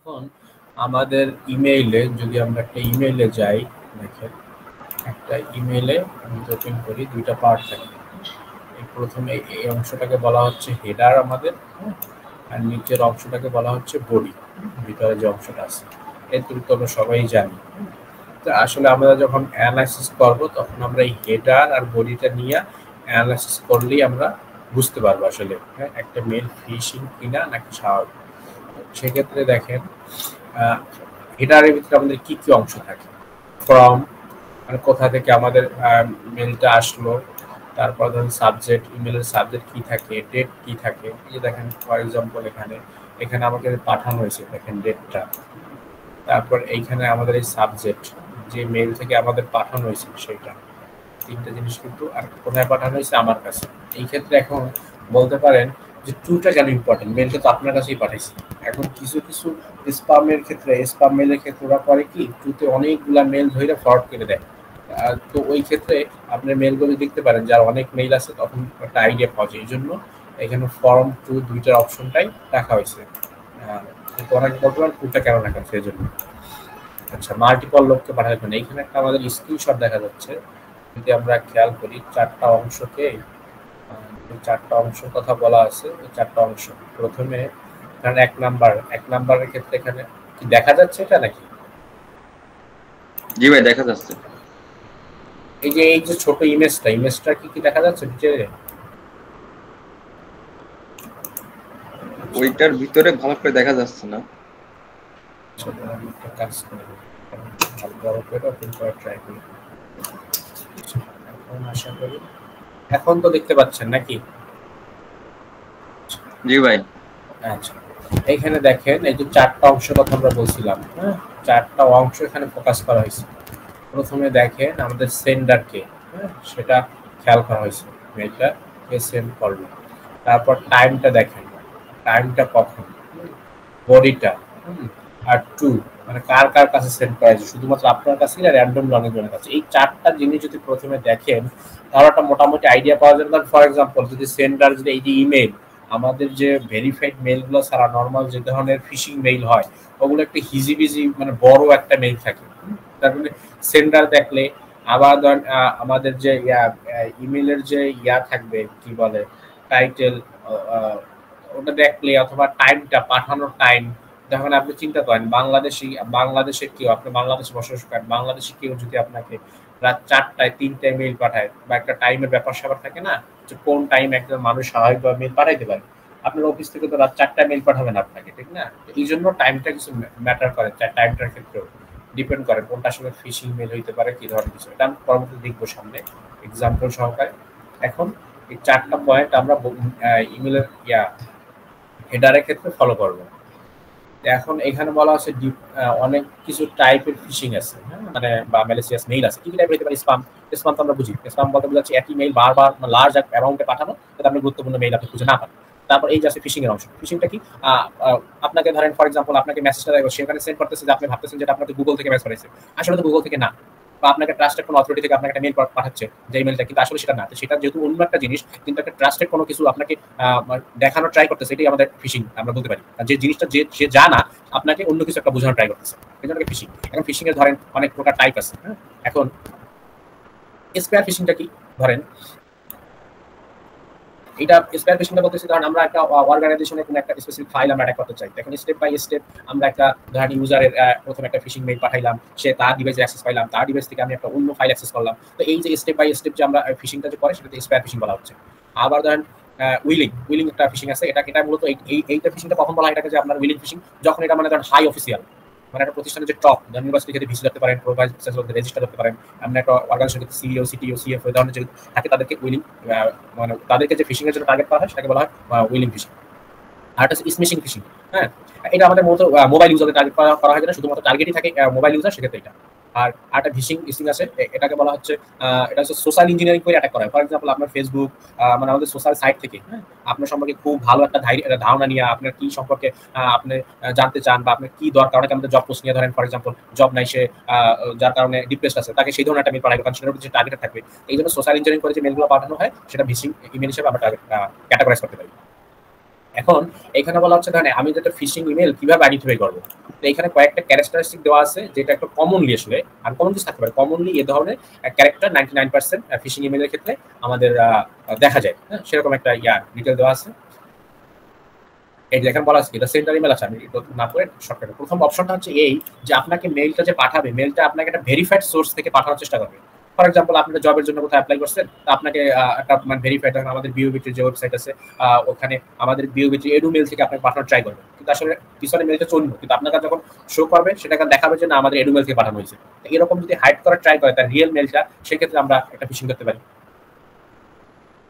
এখন আমাদের ইমেইলে যদি আমরা একটা ইমেইলে যাই, দেখেন একটা ইমেইলে আমি ওপেন করি, দুইটা পার্ট থাকে। এই প্রথমে এই অংশটাকে বলা হচ্ছে হেডার আমাদের, আর নিচের অংশটাকে বলা হচ্ছে বডি, ভিতরে যে অংশটা আছে। এটুকু তো আমরা সবাই জানি। তো আসলে আমরা যখন অ্যানালাইসিস করব তখন আমরা এই হেডার আর বডিটা নিয়ে অ্যানালাইসিস করলেই আমরা বুঝতে পারবো আসলে একটা মেল ফিশিং কিনা নাকি স্বাভাবিক। সেক্ষেত্রে দেখেন হেডারের ভিতরে আমাদের কি কি অংশ থাকে। ফ্রম, মানে কোথা থেকে আমাদের মেলটা আসলো, তারপর ধরুন সাবজেক্ট, ইমেলের সাবজেক্ট কি থাকে, ডেট কি থাকে। এই যে দেখেন ফর এক্সাম্পল এখানে এখানে আমাকে পাঠানো হয়েছে, দেখেন ডেটটা। তারপর এইখানে আমাদের এই সাবজেক্ট, যে মেল থেকে আমাদের পাঠানো হয়েছে সেটা, তিনটা জিনিস কিন্তু। আর কোথায় পাঠানো হয়েছে? আমার কাছে। এই ক্ষেত্রে এখন বলতে পারেন যে ট্রুটা কেন ইম্পর্টেন্ট, মেলটা তো আপনার কাছেই পাঠাইছি। এখন কিছু কিছু স্পামের ক্ষেত্রে, স্পাম মেলের ক্ষেত্রে ওরা করে কি, ট্রুতে অনেকগুলা মেল ধরে ফরওয়ার্ড করে দেয়। তো ওই ক্ষেত্রে আপনার মেলগুলো দেখতে পারেন যার অনেক মেইল আছে, তখন একটা আইডিয়া পাওয়া যায়। এই জন্য এখানে ফর্ম টু দুইটার অপশনটাই রাখা হয়েছে। কিন্তু অনেকে বলতে পারেন ট্রুটা কেন রাখা হয়েছে এই জন্য। আচ্ছা, মাল্টিপল লোককে পাঠাবেন, এইখানে একটা আমাদের স্ক্রিনশট দেখা যাচ্ছে। যদি আমরা খেয়াল করি চারটা অংশকে, চারটা অংশের কথা বলা আছে। এই চারটা অংশ প্রথমে এখানে এক নাম্বারের ক্ষেত্রে এখানে কি দেখা যাচ্ছে এটা নাকি? জি ভাই, দেখা যাচ্ছে। এই যে ছোট ইমেজটা কি কি দেখা যাচ্ছে ভিতরে? ওইটার ভিতরে ভালো করে দেখা যাচ্ছে না। ছোট আমি একটা কাজ করি, ভালো বড় করে ওপেন করার ট্রাই করি। এখন আশা করি এখন তো দেখতে পাচ্ছেন নাকি? জি ভাই। আচ্ছা, এইখানে দেখেন এই যে চারটা অংশের কথা আমরা বলছিলাম, হ্যাঁ, চারটা অংশ এখানে ফোকাস করা হয়েছে। প্রথমে দেখেন আমাদের সেন্ডারকে, হ্যাঁ, সেটা খেয়াল করা হয়েছে, মেলটা কে সেন্ড করবে। তারপর টাইমটা দেখেন, টাইমটা কখন, বডিটা, আর টু, মানে কার কার কাছে সেন্ড করা হয়েছে, শুধুমাত্র আপনার কাছে না র্যান্ডম অনেকজনের কাছে। এই চারটা জিনিস যদি প্রথমে দেখেন তাহলে একটা মোটামুটি আইডিয়া পাওয়া যাবে। ফর এক্সাম্পল যদি সেন্ডার, যদি এই যে ইমেল, আমাদের যে ভেরিফাইড মেইলগুলো ছাড়া নর্মাল যে ধরনের ফিশিং মেইল হয় ওগুলো একটা হিজিবিজি মানে বড় একটা মেইল থাকে। তার মানে সেন্ডার দেখলে, আবার ধরেন আমাদের যে ইমেলের যে থাকবে কি বলে টাইটেল, ওটা দেখলে, অথবা টাইমটা, পাঠানোর টাইম। যখন আপনি চিন্তা করেন বাংলাদেশের কেউ, আপনি বাংলাদেশে বসবাস করেন, বাংলাদেশে কেউ যদি আপনাকে রাত 4টায় 3টায় মেইল পাঠায়, বা একটা টাইমের ব্যাপার স্যাপার থাকে না, যে কোন টাইম একজন মানুষ স্বাভাবিকভাবে মেইল পাঠাইতে পারে। আপনার অফিস থেকে তো রাত 4টায় মেইল পাঠাবেন আপনাকে, ঠিক না? এই জন্য টাইমটা কিছু ম্যাটার করে, টাইমটার ক্ষেত্রেও ডিপেন্ড করে কোনটা আসলে ফিশিং মেল হইতে পারে, কি ধরনের কিছু। এটা আমি পরবর্তীতে দেখবো সামনে এক্সাম্পল সহকারে। এখন এই চারটা পয়েন্ট আমরা ইমেলের হেডারের ক্ষেত্রে ফলো করবো। এখন এখানে বলা আছে অনেক কিছু টাইপের ফিশিং আছে, হ্যাঁ, মানে বা ম্যালিসিয়াস মেইল আছে। কি কি টাইপের হতে পারে? স্পাম। স্পাম তো আমরা বুঝি, স্পাম বলতে বোঝাচ্ছে একই মেইল বারবার লার্জ অ্যামাউন্টে পাঠানো, যাতে আপনি গুরুত্বপূর্ণ মেইল আপনি খুঁজে না পান। তারপর এই যে আছে ফিশিং এর অংশ। ফিশিংটা কি? আপনাকে ধরেন ফর এক্সাম্পল আপনাকে মেসেজটা সেখানে সেন্ড করতেছে যে আপনি ভাবতেছেন যেটা আপনাকে গুগল থেকে মেসেজ করেছে, আসলে তো গুগল থেকে না। বা আপনাকে ট্রাস্টেড কোনো অথরিটি থেকে আপনাকে একটা মেইল পাঠাচ্ছে, যে মেইলটা কিন্তু আসলে সেটা না। সেটা যেহেতু অন্য একটা জিনিস, কিন্তু একটা ট্রাস্টেড কোনো কিছু আপনাকে দেখানোর ট্রাই করতেছে, এটাই আমাদের ফিশিং আমরা বলতে পারি। আর যে জিনিসটা সে জানা আপনাকে অন্য কিছু একটা বোঝানোর ট্রাই করতেছে, এই জন্য ফিশিং। এখন ফিশিং এর ধরেন অনেক প্রকার টাইপ আছে, হ্যাঁ। এখন স্পেয়ার ফিশিংটা কি? ধরেন এটা স্পেয়ার ফিশিংটা বলতেছি, ধরেন আমরা একটা অর্গানাইজেশনে কোনো একটা স্পেসিফিক ফাইল আমরা অ্যাটাক করতে চাই। এখন স্টেপ বাই স্টেপ আমরা একটা ধরেন ইউজারের প্রথমে একটা ফিশিং মেইল পাঠাইলাম, সে তার ডিভাইসে অ্যাক্সেস পাইলাম, তার ডিভাইস থেকে আমি একটা অন্য ফাইল অ্যাক্সেস করলাম। তো এই যে স্টেপ বাই স্টেপ যে আমরা ফিশিংটা যে করে, সেটাতে স্পেয়ার ফিশিং বলা হচ্ছে। আবার ধরেন উইলিং একটা ফিশিং আছে। এটা মূলত এইটা ফিশিংটা কখন বলা হয় এটাকে, যে আপনার উইলিং ফিশিং, যখন এটা মানে ধরেন হাই অফিসিয়াল, মানে একটা প্রতিষ্ঠানের যে টপ, ইউনিভার্সিটি ক্ষেত্রে ভিসি করতে পারেন, প্রোভাইস রেজিস্টার করতে পারেন, আমরা একটা অর্গানাইজেশন সিইও, সিটিও, সিএফও এই ধরনের যে থাকে তাদেরকে উইলিং, মানে তাদেরকে যে ফিশিং এর জন্য টার্গেট করা হয় সেটাকে বলা হয় উইলিং ফিশিং। আর একটা স্মিশিং ফিশিং, হ্যাঁ, এটা আমাদের মূলত মোবাইল ইউজারদের টার্গেট করা হয়, যেটা শুধুমাত্র টার্গেটই থাকে মোবাইল ইউজার, সেক্ষেত্রে এটা। আর একটা ফিশিং আছে, এটাকে বলা হচ্ছে এটা হচ্ছে সোশ্যাল ইঞ্জিনিয়ারিং করে অ্যাটাক করা হয়। ফর এক্সাম্পল আপনার ফেসবুক, মানে আমাদের সোশ্যাল সাইট থেকে, হ্যাঁ, আপনার সম্পর্কে খুব ভালো একটা ধারণা নিয়ে, আপনার কি সম্পর্কে আপনি জানতে চান, বা আপনার কি দরকার। অনেকে আমাদের জব পোস্ট নিয়ে, ধরেন ফর এক্সাম্পল জব নাই, সে যার কারণে ডিপ্রেসড আছে, তাকে সেই ধরনের একটা মেল পাঠাবে, কারণ সেটার উপর যে টার্গেট থাকবে। এই জন্য সোশ্যাল ইঞ্জিনিয়ারিং করে যে মেলগুলো পাঠানো হয়, সেটা ফিশিং ইমেল হিসেবে আমরা ক্যাটাগরাইজ করতে পারি। এখন এখানে বলা হচ্ছে, ধরেন আমি যেটা ফিশিং ইমেল কিভাবে আইডেন্টিফাই করবো। এখানে কয়েকটা ক্যারেক্টারিস্টিক দেওয়া আছে যেটা একটা কমনলি আসলে আনকমন কিছু থাকতে পারে, কমনলি এই ধরনের ক্যারেক্টার 99% ফিশিং ইমেলের ক্ষেত্রে আমাদের দেখা যায়। হ্যাঁ, সেরকম একটা ডিটেল দেওয়া আছে। এই যে এখানে বলা আছে এটা সেন্টার ইমেল আছে, আমি না করে শর্টকাটে প্রথম অপশনটা হচ্ছে এই যে আপনাকে মেইলটা যে পাঠাবে, মেইলটা আপনাকে একটা ভেরিফাইড সোর্স থেকে পাঠানোর চেষ্টা করবে। ফর এক্সাম্পল আপনি জবের জন্য কোথাও অ্যাপ্লাই করছেন, তো আপনাকে একটা মানে ভেরিফাইড, আমাদের বিওবিটির যে ওয়েবসাইট আছে ওখানে আমাদের বিওবিটি এডু মেল থেকে আপনাকে পাঠানোর ট্রাই করবে, কিন্তু আসলে পিছনে মেলটা চলবে, কিন্তু আপনার কাছে যখন শো করবে সেটাকে দেখাবে যে না আমাদের এডু মেল থেকে পাঠানো হয়েছে। এরকম যদি হাইড করার ট্রাই করে তার রিয়েল মেলটা, সেক্ষেত্রে আমরা একটা ফিশিং করতে পারি।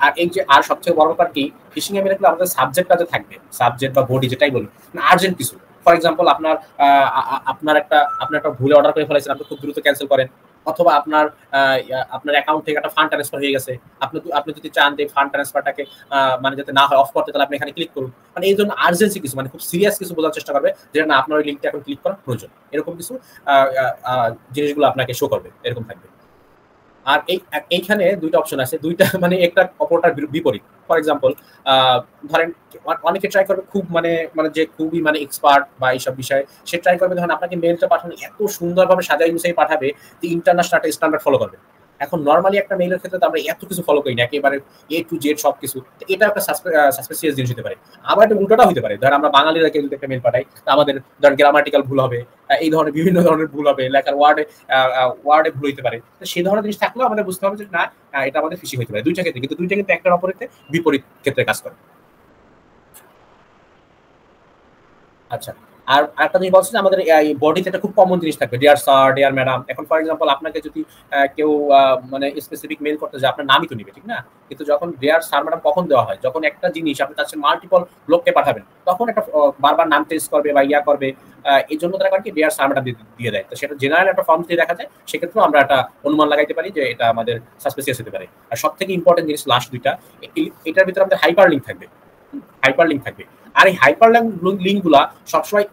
আর এই যে আর সবচেয়ে বড় ব্যাপার কি, ফিশিং ইমেলে আমাদের সাবজেক্টটা যে থাকবে, সাবজেক্ট বা বডি যেটাই বলি, আর্জেন্ট কিছু। ফর এক্সাম্পল আপনার একটা ভুলে অর্ডার করে ফেলেছেন, আপনি খুব দ্রুত ক্যান্সেল করেন, অথবা আপনার অ্যাকাউন্ট থেকে একটা ফান্ড ট্রান্সফার হয়ে গেছে, আপনি যদি চান যে ফান্ড ট্রান্সফারটাকে মানে যাতে না হয় অফ করতে, তাহলে আপনি এখানে ক্লিক করুন। মানে এই জন্য আর্জেন্সি কিছু, মানে খুব সিরিয়াস কিছু বোঝার চেষ্টা করবে যে না আপনার ওই লিঙ্কটা এখন ক্লিক করা প্রয়োজন, এরকম কিছু জিনিসগুলো আপনাকে শো করবে, এরকম থাকবে। আর এইখানে দুইটা অপশন আছে, দুইটা মানে একটা অপরটার বিপরীত। ফর এক্সাম্পল ধরেন অনেকে ট্রাই করবে খুব মানে যে খুবই মানে এক্সপার্ট বা এইসব বিষয়ে, সে ট্রাই করবে ধরেন আপনাকে মেলটা পাঠানো এত সুন্দরভাবে সাজাই গুছাই পাঠাবে যে ইন্টারন্যাশনাল স্ট্যান্ডার্ড ফলো করবে। এখন নর্মালি একটা মেইলের ক্ষেত্রে তো আমরা এত কিছু ফলো করি না, একেবারে এ টু জেড সবকিছু, এটা একটা সাসপেসিয়াস জিনিস হতে পারে। আবার একটা উল্টোটা হতে পারে, ধর আমরা বাঙালিরা কেউ যদি একটা মেল পাঠাই, আমাদের ধর গ্রামাটিক্যাল ভুল হবে, এই ধরনের বিভিন্ন ধরনের ভুল হবে, লেখার ওয়ার্ডে ভুল হইতে পারে, তো সেই ধরনের জিনিস থাকলেও আমাদের বুঝতে হবে যে না এটা আমাদের ফিশিং হইতে পারে। দুইটা ক্ষেত্রে কিন্তু একটার অপরিতে বিপরীত ক্ষেত্রে কাজ করে। আচ্ছা, আর একটা জিনিস বলছি আমাদের এই বডিতে একটা খুব কমন জিনিস থাকবে, ডিয়ার স্যার, ডিয়ার ম্যাডাম। এখন ফর এক্সাম্পল আপনাকে যদি কেউ মানে স্পেসিফিক মেল করতে যায়, আপনার নামই তো নিবে, ঠিক না? কিন্তু যখন ডিয়ার স্যার ম্যাডাম কখন দেওয়া হয়, যখন একটা জিনিস আপনি তার সাথে মাল্টিপল লোককে পাঠাবেন, তখন একটা বারবার নাম চেঞ্জ করবে বা করবে, এই জন্য তারা কি ডিয়ার স্যার ম্যাডাম দিয়ে দেয়। তো সেটা জেনারেল একটা ফর্ম দিয়ে দেখা যায়, সেক্ষেত্রেও আমরা একটা অনুমান লাগাইতে পারি যে এটা আমাদের সাসপেসিয়াস হতে পারে। আর সব থেকে ইম্পর্টেন্ট জিনিস লাস্ট দুইটা, এটার ভিতরে আমাদের হাইপার লিঙ্ক থাকবে, আর এই হাইপার লিঙ্ক গুলা সবসময়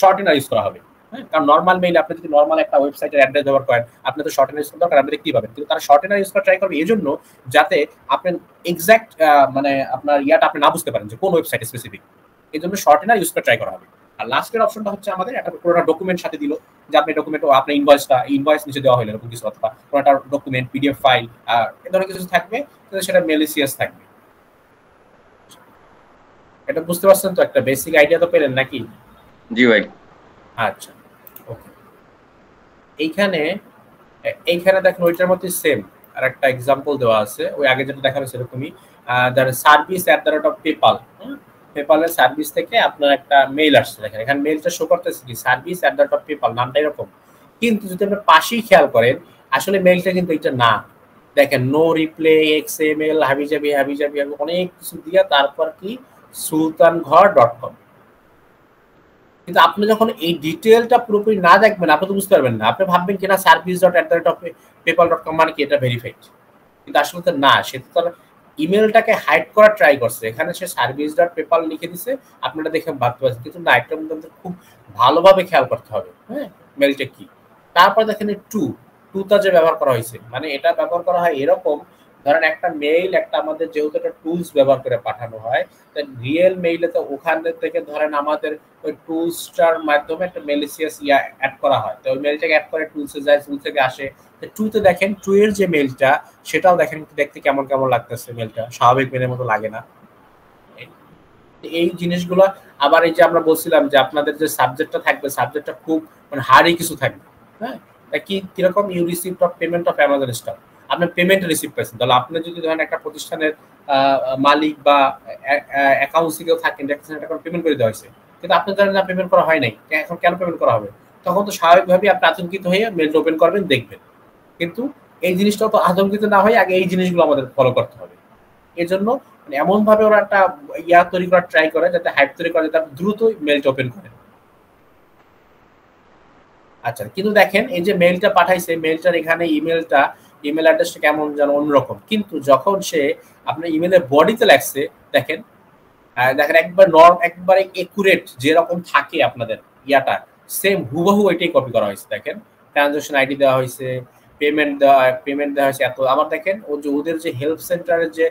শর্টেনার ইউজ করা হবে। হ্যাঁ, কারণ নর্মাল মেইল আপনি যদি নর্মাল একটা ওয়েবসাইটের অ্যাড্রেস ব্যবহার করেন, আপনি তো শর্টেনার ইউজ দরকার, আপনি দেখতেই পাবেন, কিন্তু তারা শর্টেনার ইউজ করা ট্রাই করবে এই জন্য যাতে আপনি এক্সাক্ট মানে আপনার আপনি না বুঝতে পারেন যে কোন ওয়েবসাইট স্পেসিফিক, এই জন্য শর্টেনার ইউজ করা ট্রাই করা হবে। আর লাস্টের অপশনটা হচ্ছে আমাদের একটা পুরোটা ডকুমেন্ট সাথে দিল, যে আপনি ডকুমেন্ট আপনার ইনভয়েস নিচে দেওয়া হলো এরকম কিছু, অথবা কোনো একটা ডকুমেন্ট পিডিএফ ফাইল এ ধরনের কিছু থাকবে, সেটা মেলিসিয়াস থাকবে। এটা বুঝতে পারছেন তো? একটা বেসিক আইডিয়া তো পেলেন নাকি? জি ভাই। আচ্ছা, ওকে। এইখানে দেখেন ওইটার মধ্যে সেম আর একটা এক্সাম্পল দেওয়া আছে, ওই আগে যেটা দেখানো সেরকমই। সার্ভিস@পেপাল, পেপালের সার্ভিস থেকে আপনার একটা মেইল আসছে, দেখেন এখানে মেইলটা শো করতেছে কি সার্ভিস@পেপাল, নামটা এরকম। কিন্তু যদি আপনি পাশেই খেয়াল করেন, আসলে মেইলটা কিন্তু এটা না। দেখেন নো রিপ্লে, XML, হাবিজাবি অনেক কিছু দিয়া তারপর কি sultanghar.com। কিন্তু আপনি যখন এই ডিটেলটা পুরোপুরি না দেখবেন, আপনি তো বুঝতে পারবেন না, আপনি ভাববেন কিনা service.@paypal.com মানে কি এটা ভেরিফাইড, কিন্তু আসলে তো না, সে তো তার ইমেলটাকে হাইড করার ট্রাই করছে, এখানে সে service.paypal লিখে দিছে, আপনারা দেখে ভাবতে পারছেন, কিন্তু না, একটা মধ্যে খুব ভালোভাবে খেয়াল করতে হবে। হ্যাঁ, মেলটা কি, তারপর দেখেন টুটা যে ব্যবহার করা হয়েছে, মানে এটা ব্যবহার করা হয় এরকম, ধরেন একটা মেইল একটা আমাদের যেহেতু একটা টুলস ব্যবহার করে পাঠানো হয়, রিয়েল মেইলে তো ওখান থেকে ধরেন আমাদের ওই টুলসটার মাধ্যমে একটা মেলিসিয়াস অ্যাড করা হয়, তো ওই মেইলটাকে অ্যাড করে টুলসে যায়, টুল থেকে আসে, টুতে দেখেন টু এর যে মেইলটা সেটাও দেখেন দেখতে কেমন কেমন লাগতেছে, মেইলটা স্বাভাবিক মেইলের মতো লাগে না। এই জিনিসগুলো আবার এই যে আমরা বলছিলাম যে আপনাদের যে সাবজেক্টটা থাকবে, সাবজেক্টটা খুব মানে হার্ডই কিছু থাকবে। হ্যাঁ, কিরকম you received of payment of Amazon stock, আপনি পেমেন্ট রিসিভ করেছেন, তাহলে আপনি যদি ধরেন একটা প্রতিষ্ঠানের মালিক বা অ্যাকাউন্টসে কেউ থাকেন, দেখছেন একটা পেমেন্ট করে দেওয়া হয়েছে, কিন্তু আপনি জানেন না পেমেন্ট করা হয় নাই, এখন কেন পেমেন্ট করা হবে, তখন তো স্বাভাবিকভাবেই আপনি আতঙ্কিত হয়ে মেলটা ওপেন করবেন, দেখবেন। কিন্তু এই জিনিসটাও তো আতঙ্কিত না হয়ে আগে এই জিনিসগুলো আমাদের ফলো করতে হবে। এই জন্য এমন ভাবে ওরা একটা তৈরি করার ট্রাই করে যাতে হাইপ তৈরি করে, যাতে দ্রুত মেলটা ওপেন করে। আচ্ছা, কিন্তু দেখেন এই যে মেইলটা পাঠাইছে, মেইলটার এখানে ইমেল অ্যাড্রেসটা কেমন যেন অন্যরকম, কিন্তু যখন সে আপনার ইমেলের বডিতে লাগছে, দেখেন একবারে একুরেট যেরকম থাকে আপনাদের সেম হুবহু এটাই কপি করা হয়েছে। দেখেন ট্রানজাকশন আইডি দেওয়া হয়েছে, পেমেন্ট দেওয়া হয়েছে এত। আবার দেখেন ওদের যে হেল্প সেন্টারের যে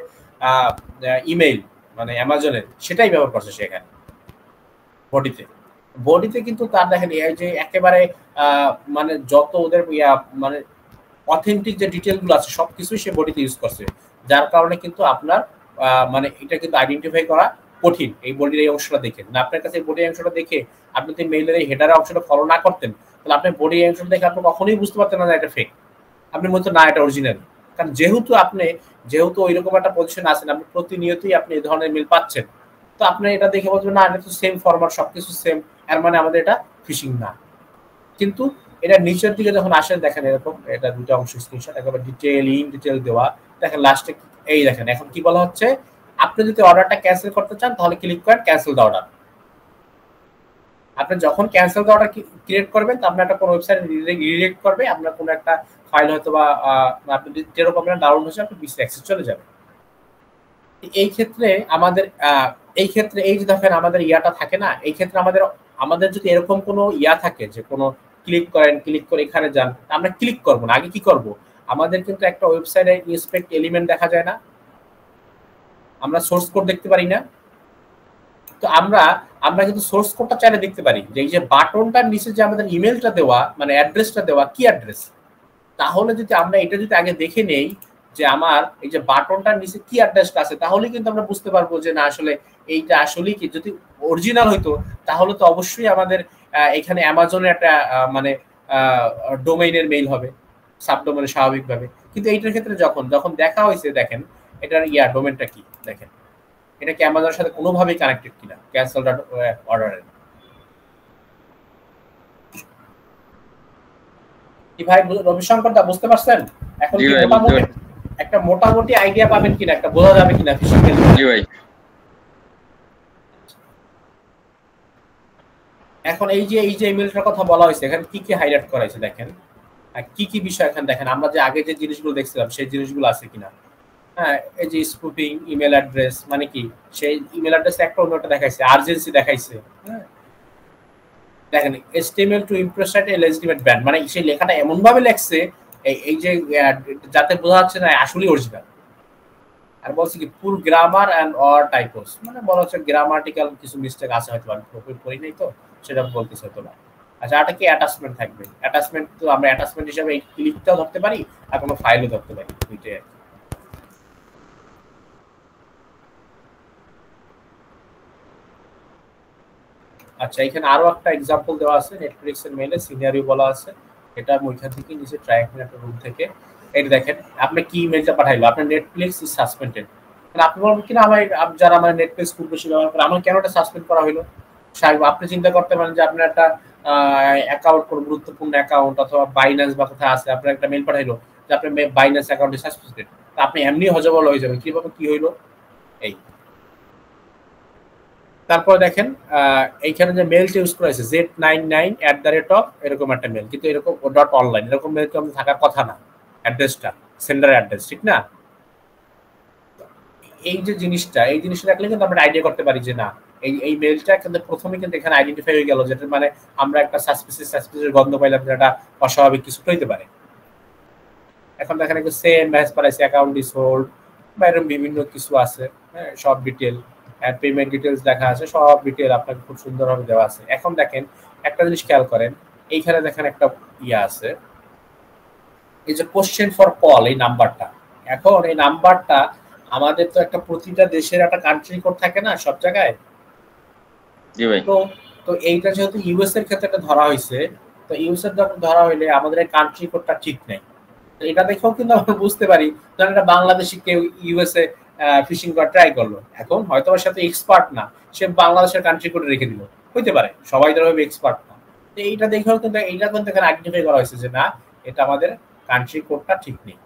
ইমেইল মানে অ্যামাজনের, সেটাই ব্যবহার করছে সেখানে বডিতে। বডিতে কিন্তু তার দেখেন এই যে একেবারে মানে যত ওদের মানে অথেন্টিক যে ডিটেলগুলো আছে সবকিছুই সে বডিতে ইউজ করছে, যার কারণে কিন্তু আপনার মানে এটা কিন্তু আইডেন্টিফাই করা কঠিন এই বডির এই অংশটা দেখে। না আপনার কাছে এই বডির অংশটা দেখে আপনি যদি মেইলের এই হেডারের অংশটা ফলো না করতেন, তাহলে আপনি বডির অংশটা দেখে আপনি কখনোই বুঝতে পারতেন না এটা ফেক। আপনি বলতেন না এটা অরিজিনাল, কারণ যেহেতু ওইরকম একটা পজিশন আছেন, আপনি প্রতিনিয়তই আপনি এই ধরনের মেল পাচ্ছেন, তো আপনি এটা দেখে বলবেন না এটা তো সেম ফরম্যাট, সবকিছু সেম, এর মানে আমাদের এটা ফিশিং না। কিন্তু এটা নিচের দিকে যখন আসেন দেখেন এরকম, এটা দুটো অংশ স্ক্রিনশট একেবারে ডিটেল দেওয়া। দেখেন লাস্টে এই দেখেন এখন কি বলা হচ্ছে, আপনি যদি অর্ডারটা ক্যান্সেল করতে চান তাহলে ক্লিক করেন ক্যান্সেল দ্য অর্ডার। আপনি যখন ক্যান্সেল দ্য অর্ডার ক্রিয়েট করবেন তো আপনার একটা কোনো ওয়েবসাইট রিডিরেক্ট করবে, আপনার কোনো একটা ফাইল হয়তো বা আপনি যেরকম আপনার ডাউনলোড হচ্ছে আপনি পিসি অ্যাক্সেস চলে যাবে। এই ক্ষেত্রে আমাদের এই যে দেখেন আমাদের ইয়াটা থাকে না, এই ক্ষেত্রে আমাদের যদি এরকম কোনো ইয়া থাকে যে কোনো ক্লিক করে এখানে যান, আমরা ক্লিক করব না, আগে কি করব, আমাদের কিন্তু একটা ওয়েবসাইটে ইন্সপেক্ট এলিমেন্ট দেখা যায় না, আমরা সোর্স কোড দেখতে পারি না। তো আমরা কিন্তু সোর্স কোডটা চাইলে দেখতে পারি যে এই যে বাটনটার নিচে যে আমাদের ইমেলটা দেওয়া মানে অ্যাড্রেসটা দেওয়া কি অ্যাড্রেস, তাহলে যদি আমরা এটা যদি আগে দেখে নেই যে আমার এই যে বাটনটার নিচে কি অ্যাড্রেসটা আছে, তাহলে কিন্তু আমরা বুঝতে পারবো যে না আসলে এইটা আসলে কি, যদি অরিজিনাল হইতো তাহলে তো অবশ্যই আমাদের এখানে অ্যামাজনের একটা মানে ডোমেইনের মেইল হবে সাবডোমেনে স্বাভাবিকভাবে। কিন্তু এইটার ক্ষেত্রে যখন দেখা হয়েছে দেখেন এটার ডোমেনটা কি, দেখেন এটা কি অ্যামাজনের সাথে কোনোভাবেই কানেক্টেড কিনা, ক্যান্সেল অর্ডারের। কি ভাই রবিশঙ্কর দা বুঝতে পারছেন? এখন কি মোটামুটি আইডিয়া পাবেন কিনা, একটা বোঝা যাবে কিনা ফিশিং এর? জি ভাই। এখন এই যে ইমেলটার কথা বলা হয়েছে এখানে কি হাইলাইট করা হয়েছে দেখেন, কি বিষয় এখানে দেখেন, আমরা যে আগে যে জিনিসগুলো দেখছিলাম সেই জিনিসগুলো আছে কিনা। হ্যাঁ, এই যে স্পুফিং ইমেল অ্যাড্রেস মানে কি, সেই ইমেল অ্যাড্রেস একটা অন্যটা দেখাইছে, আর্জেন্সি দেখাইছে। হ্যাঁ দেখেন HTML to impress site a legitimate brand, মানে সেই লেখাটা এমন ভাবে লেখছে এই যে যাতে বোঝা যাচ্ছে না আসলে অরিজিনাল। আর বলছে কি পুর গ্রামার এন্ড অর টাইপোস, মানে বলা হচ্ছে গ্রামাটিক্যাল কিছু মিস্টেক আছে হয়তো, আমি প্রপার পড়ি নাই তো সেটা বলতেছে হয়তো না। আচ্ছা এটা কি অ্যাটাচমেন্ট থাকবে, অ্যাটাচমেন্ট তো আমরা অ্যাটাচমেন্ট হিসেবে এই ক্লিকটাও ধরতে পারি আর কোনো ফাইলও ধরতে পারি, দুইটাই। আচ্ছা এখানে আরো একটা এক্সাম্পল দেওয়া আছে নেটফ্লিক্স এর মেইলে সিনারিও বলা আছে, এটা আমি ওইখান থেকে নিচে ট্রাই করে একটা রুম থেকে এই দেখেন আপনি কি ইমেলটা পাঠাইলো, আপনার নেটফ্লিক্স ইজ সাসপেন্ডেড। মানে আপনি বলবেন কিনা আমার যারা আমার নেটফ্লিক্স খুব বেশি ব্যবহার করে আমার কেন এটা সাসপেন্ড করা হলো, সাহেব আপনি চিন্তা করতে পারেন যে আপনার একটা অ্যাকাউন্ট কোন গুরুত্বপূর্ণ অ্যাকাউন্ট অথবা বাইন্যান্স বা কোথায় আছে, আপনার একটা মেল পাঠাইলো যে আপনার বাইন্যান্স অ্যাকাউন্টে সাসপেন্ডেড, আপনি এমনি হজবল হয়ে যাবেন কিভাবে কি হইলো এই। তারপর দেখেন এইখানে যে মেলটা ইউজ করা হয়েছে Z99 এরকম একটা মেল, কিন্তু এরকম .online এরকম মেল তো থাকার কথা না, অ্যাড্রেসটা সেন্ডার অ্যাড্রেস ঠিক না। এই জিনিসটা দেখলে কিন্তু আমরা আইডিয়া করতে পারি যে না এই মেলটা কিন্তু প্রথমে কিন্তু এখানে আইডেন্টিফাই হয়ে গেল, যেটা মানে আমরা একটা সাসপিসিয়াস গন্ধ পাইলাম, যেটা অস্বাভাবিক কিছু হইতে পারে। এখন দেখেন একটু সেম ম্যাচ পারাইছে অ্যাকাউন্ট ইজ হোল্ড বা এরকম বিভিন্ন কিছু আছে, হ্যাঁ সব ডিটেল পেমেন্ট ডিটেলস দেখা আছে, সব ডিটেল আপনাকে খুব সুন্দরভাবে দেওয়া আছে। এখন দেখেন একটা জিনিস খেয়াল করেন, এইখানে দেখেন একটা আছে এই যে কোশ্চেন ফর কল, এই নাম্বারটা, এখন এই নাম্বারটা আমাদের তো একটা প্রতিটা দেশের একটা কান্ট্রি কোড থাকে না সব জায়গায়, তো এইটা যেহেতু ইউএস এর ক্ষেত্রে একটা ধরা হয়েছে, তো ইউএস এর যখন ধরা হইলে আমাদের এই কান্ট্রি কোডটা ঠিক নেই, তো এটা দেখেও কিন্তু আমরা বুঝতে পারি ধরেন একটা বাংলাদেশি কেউ ইউএসএ ফিশিং করা ট্রাই করলো, এখন হয়তো ওর সাথে এক্সপার্ট না, সে বাংলাদেশের কান্ট্রি কোডে রেখে দিল, হইতে পারে সবাই ধরবে এক্সপার্ট না, তো এইটা দেখেও কিন্তু এইটা কিন্তু এখানে আইডেন্টিফাই করা হয়েছে যে না এটা আমাদের কান্ট্রি কোডটা ঠিক নেই।